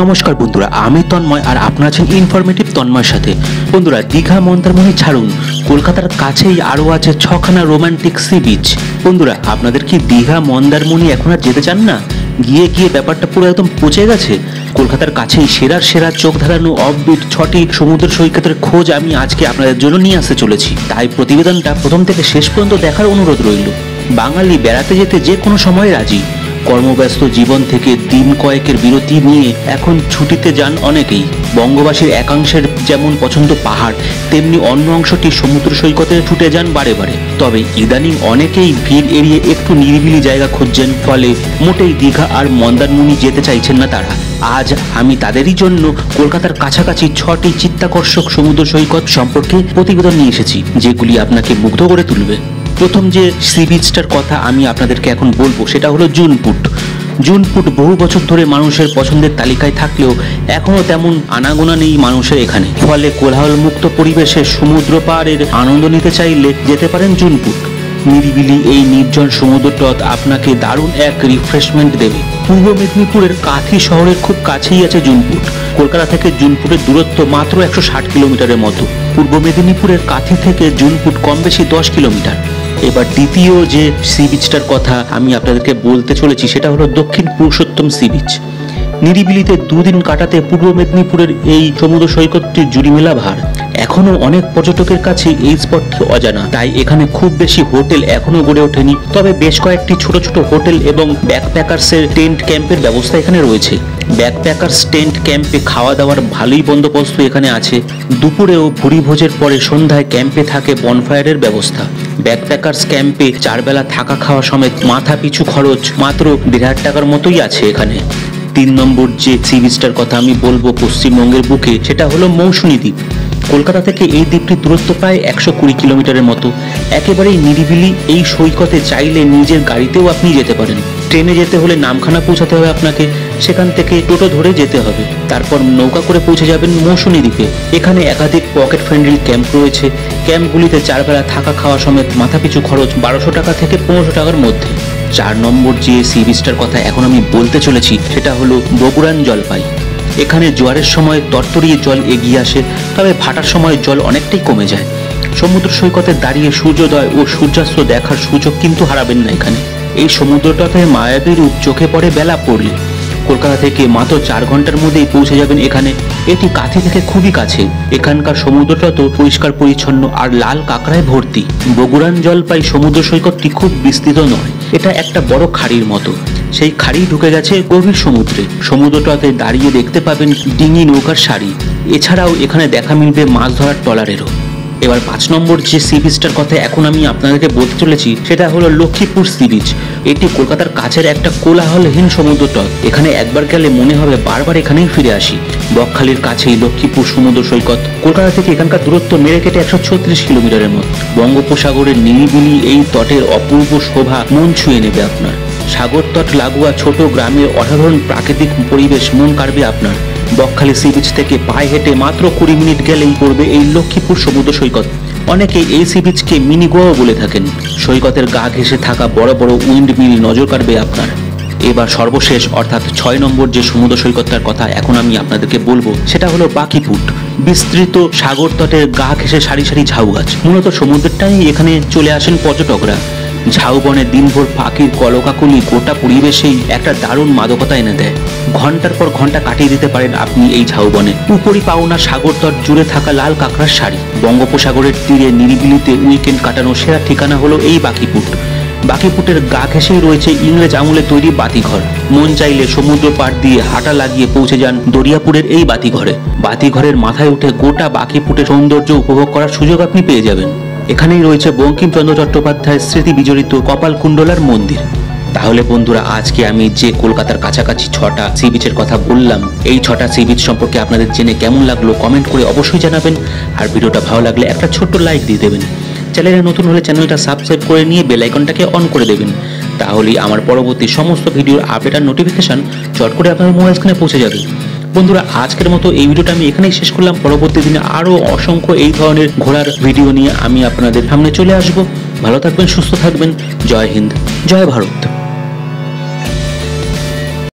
নমস্কার বন্ধুরা, আমি তন্ময় আর আপনারা আছেন ইনফরমেটিভ তন্ময়ের সাথে। বন্ধুরা, দীঘা মন্দারমণি ছাড়ুন, কলকাতার কাছেই আরও আছে 6খানা রোমান্টিক সি বিচ। বন্ধুরা, আপনাদের কি দীঘা মন্দারমণি এখন আর যেতে চান না? গিয়ে গিয়ে ব্যাপারটা পুরো একদম পচে গেছে? কলকাতার কাছেই সেরা চোখ ধারানো অফবিট 6টি সমুদ্র সৈকতের খোঁজ আমি আজকে আপনাদের জন্য নিয়ে আসতে চলেছি। তাই প্রতিবেদনটা প্রথম থেকে শেষ পর্যন্ত দেখার অনুরোধ রইল। বাঙালি বেড়াতে যেতে যে কোনো সময় রাজি। কর্মব্যস্ত জীবন থেকে দিন কয়েকের বিরতি নিয়ে এখন ছুটিতে যান অনেকেই। বঙ্গবাসীর একাংশের যেমন পছন্দ পাহাড়, তেমনি অন্য অংশটি সমুদ্র সৈকতে ছুটে যান বারে বারে। তবে ইদানিং অনেকেই ভিড় এড়িয়ে একটু নিরিবিলি জায়গা খুঁজছেন, ফলে মোটেই দীঘা আর মন্দারমণি যেতে চাইছেন না তারা। আজ আমি তাদেরই জন্য কলকাতার কাছাকাছি 6টি চিত্তাকর্ষক সমুদ্র সৈকত সম্পর্কে প্রতিবেদন নিয়ে এসেছি, যেগুলি আপনাকে মুগ্ধ করে তুলবে। প্রথম যে সি বিচটার কথা আমি আপনাদেরকে এখন বলবো সেটা হলো জুনপুট। জুনপুট বহু বছর ধরে মানুষের পছন্দের তালিকায় থাকলেও এখনও তেমন আনাগোনা নেই মানুষের এখানে। ফলে কোলাহলমুক্ত পরিবেশে সমুদ্র পাড়ের আনন্দ নিতে চাইলে যেতে পারেন জুনপুট। নিরিবিলি এই নির্জন সমুদ্র তট আপনাকে দারুণ এক রিফ্রেশমেন্ট দেবে। পূর্ব মেদিনীপুরের কাঁথি শহরের খুব কাছেই আছে জুনপুট। কলকাতা থেকে জুনপুটের দূরত্ব মাত্র 160 কিলোমিটারের মতো। পূর্ব মেদিনীপুরের কাঁথি থেকে জুনপুট কম বেশি 10 কিলোমিটার। এবার দ্বিতীয় যে সি বিচটার কথা আমি আপনাদেরকে বলতে চলেছি সেটা হলো দক্ষিণ পুরুষোত্তম সি বিচ। নিরিবিলিতে দুদিন কাটাতে পূর্ব মেদিনীপুরের এই সমুদ্র সৈকতটি জুড়ি মেলা ভার। এখনো অনেক পর্যটকের কাছে এই স্পটটি অজানা, তাই এখানে খুব বেশি হোটেল এখনো গড়ে ওঠেনি। তবে বেশ কয়েকটি ছোট হোটেল এবং ব্যাকপ্যাকার্সের টেন্ট ক্যাম্পের ব্যবস্থা এখানে রয়েছে। ব্যাকপ্যাকার্স টেন্ট ক্যাম্পে খাওয়া দাওয়ার ভালোই বন্দোবস্ত এখানে আছে। দুপুরেও ভুরি ভোজের পরে সন্ধ্যায় ক্যাম্পে থাকে বনফায়ারের ব্যবস্থা। ব্যাকপ্যাকার্স ক্যাম্পে 4 বেলা থাকা খাওয়া সমেত মাথা পিছু খরচ মাত্র 1,500 টাকার মতোই আছে এখানে। 3 নম্বর যে সি বিচটার কথা আমি বলবো পশ্চিমবঙ্গের বুকে, সেটা হলো মৌসুনী দ্বীপ। কলকাতা থেকে এই দ্বীপটির দূরত্ব প্রায় 120 কিলোমিটারের মতো। একেবারেই নিরিবিলি এই সৈকতে চাইলে নিজের গাড়িতেও আপনি যেতে পারেন। ট্রেনে যেতে হলে নামখানা পৌঁছাতে হবে আপনাকে, সেখান থেকে টোটো ধরে যেতে হবে। তারপর নৌকা করে পৌঁছে যাবেন মৌসুনী দ্বীপে। এখানে একাধিক পকেট ফ্রেন্ডলি ক্যাম্প রয়েছে। ক্যাম্পগুলিতে 4 বেলা থাকা খাওয়া সমেত মাথাপিছু খরচ 1200 টাকা থেকে 1500 টাকার মধ্যে। 4 নম্বর যে সি বিচটার কথা এখন আমি বলতে চলেছি সেটা হলো বগুড়ান জলপাই। এখানে জোয়ারের সময় তরতরিয়ে জল এগিয়ে আসে, তবে ভাটার সময় জল অনেকটাই কমে যায়। সমুদ্র সৈকতে দাঁড়িয়ে সূর্যোদয় ও সূর্যাস্ত দেখার সুযোগ কিন্তু হারাবেন না এখানে। এই সমুদ্রটাতে মায়াবী রূপ চোখে পড়ে বেলা পড়লে। কলকাতা থেকে মাত্র 4 ঘন্টার মধ্যেই পৌঁছে যাবেন এখানে। এটি কাঁথি থেকে খুবই কাছে। এখানকার সমুদ্রটা তো পরিষ্কার পরিচ্ছন্ন আর লাল কাঁকড়ায় ভর্তি। বগুড়ান জলপাই সমুদ্র সৈকতটি খুব বিস্তৃত নয়, এটা একটা বড় খাড়ির মতো। সেই খাড়ি ঢুকে গেছে গভীর সমুদ্রে। সমুদ্রটাতে দাঁড়িয়ে দেখতে পাবেন ডিঙি নৌকার সারি। এছাড়াও এখানে দেখা মিলবে মাছ ধরার ট্রলারেরও। এবার 5 নম্বর যে সি বিচটার কথা এখন আমি আপনাদেরকে বলতে চলেছি সেটা হলো লক্ষ্মীপুর সি বিচ। এটি কলকাতার কাছের একটা কোলাহলহীন সমুদ্র তট। এখানে একবার গেলে মনে হবে বারবার এখানেই ফিরে আসি। বকখালির কাছেই লক্ষ্মীপুর সমুদ্র সৈকত। কলকাতা থেকে এখানকার দূরত্ব মেরে কেটে 136 কিলোমিটারের মতো। বঙ্গোপসাগরের নিরিবিলি এই তটের অপূর্ব শোভা মন ছুঁয়ে নেবে আপনার। সাগর তট লাগোয়া ছোট গ্রামের অসাধারণ প্রাকৃতিক পরিবেশ মন কাড়বে আপনার। বকখালি সি বিচ থেকে পায়ে হেঁটে মাত্র 20 মিনিট গেলেই পড়বে এই লক্ষ্মীপুর সমুদ্র সৈকত। অনেকেই এই সি বিচকে মিনি গোয়াও বলে থাকেন। সৈকতের গা ঘেঁষে থাকা বড় উইন্ড মিল নজর কাড়বে আপনার। এবার সর্বশেষ অর্থাৎ 6 নম্বর যে সমুদ্র সৈকতটার কথা এখন আমি আপনাদেরকে বলবো সেটা হলো বাকিপুট। বিস্তৃত সাগর তটের গা ঘেঁষে সারি ঝাউ গাছ। মূলত সমুদ্রটাই এখানে চলে আসেন পর্যটকরা। ঝাউবনে দিনভর পাখির কলকাকলি গোটা পরিবেশেই একটা দারুণ মাদকতা এনে দেয়। ঘন্টার পর ঘন্টা কাটিয়ে দিতে পারেন আপনি এই ঝাউবনে। উপরি পাওনা সাগর তট জুড়ে থাকা লাল কাঁকড়ার সারি। বঙ্গোপসাগরের তীরে নিরিবিলিতে উইকেন্ড কাটানোর সেরা ঠিকানা হলো এই বাকিপুট। বাকিপুটের গা ঘেঁষেই রয়েছে ইংরেজ আমলে তৈরি বাতিঘর। মন চাইলে সমুদ্র পাড় দিয়ে হাঁটা লাগিয়ে পৌঁছে যান দরিয়াপুরের এই বাতিঘরে। বাতিঘরের মাথায় উঠে গোটা বাকিপুটের সৌন্দর্য উপভোগ করার সুযোগ আপনি পেয়ে যাবেন। এখানেই রয়েছে বঙ্কিমচন্দ্র চট্টোপাধ্যায়ের স্মৃতি বিজড়িত কপালকুণ্ডলার মন্দির। তাহলে বন্ধুরা, আজকে আমি যে কলকাতার কাছাকাছি 6টা সি বিচের কথা বললাম, এই 6টা সি বিচ সম্পর্কে আপনাদের জেনে কেমন লাগলো কমেন্ট করে অবশ্যই জানাবেন। আর ভিডিওটা ভালো লাগলে একটা ছোট্ট লাইক দিয়ে দেবেন। চ্যানেলে নতুন হলে চ্যানেলটা সাবস্ক্রাইব করে নিয়ে বেল আইকনটাকে অন করে দেবেন। তাহলেই আমার পরবর্তী সমস্ত ভিডিওর আপডেট আর নোটিফিকেশন চট করে আপনার মোবাইল স্ক্রিনে পৌঁছে যাবে। বন্ধুরা, আজকের মতো এই ভিডিওটা আমি এখানেই শেষ করলাম। পরবর্তী দিনে আরও অসংখ্য এই ধরনের ঘোরার ভিডিও নিয়ে আমি আপনাদের সামনে চলে আসব। ভালো থাকবেন, সুস্থ থাকবেন। জয় হিন্দ, জয় ভারত।